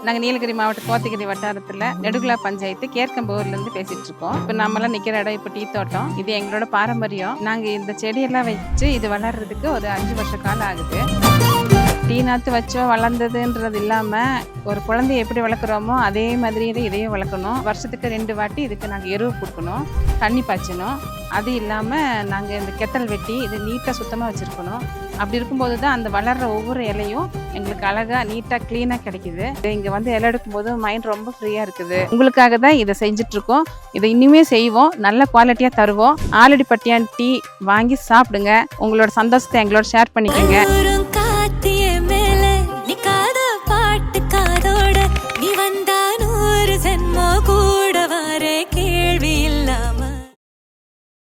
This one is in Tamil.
நாங்கள் நீலகிரி மாவட்டம் கோத்தகிரி வட்டாரத்தில் நெடுகுலா பஞ்சாயத்து கேர்க்கம்பூர்லேருந்து பேசிகிட்டு இருக்கோம். இப்போ நம்மளாம் நிற்கிற இடம் இப்போ டீ தோட்டம். இது எங்களோட பாரம்பரியம். நாங்கள் இந்த செடியெல்லாம் வச்சு இது வளர்றதுக்கு ஒரு 5 வருஷ காலம் ஆகுது. டீ நாற்று வச்சோம் வளர்ந்ததுன்றது இல்லாமல் ஒரு குழந்தைய எப்படி வளர்க்குறோமோ அதே மாதிரியே இதையும் வளர்க்கணும். வருஷத்துக்கு 2 வாட்டி இதுக்கு நாங்கள் எருவு கொடுக்கணும், தண்ணி பாய்ச்சணும். அது இல்லாமல் நாங்கள் இந்த கெத்தல் வெட்டி இது நீட்டாக சுத்தமாக வச்சுருக்கணும். அப்படி இருக்கும்போது தான் அந்த வளர்கிற ஒவ்வொரு இலையும் எங்களுக்கு அழகாக நீட்டாக க்ளீனாக கிடைக்குது. இங்கே வந்து இலை எடுக்கும்போது மைண்ட் ரொம்ப ஃப்ரீயாக இருக்குது. உங்களுக்காக தான் இதை செஞ்சிட்ருக்கோம். இதை இனிமே செய்வோம், நல்ல குவாலிட்டியாக தருவோம். ஆலடிப்பட்டியான் டீ வாங்கி சாப்பிடுங்க. உங்களோட சந்தோஷத்தை எங்களோட ஷேர் பண்ணிக்கோங்க.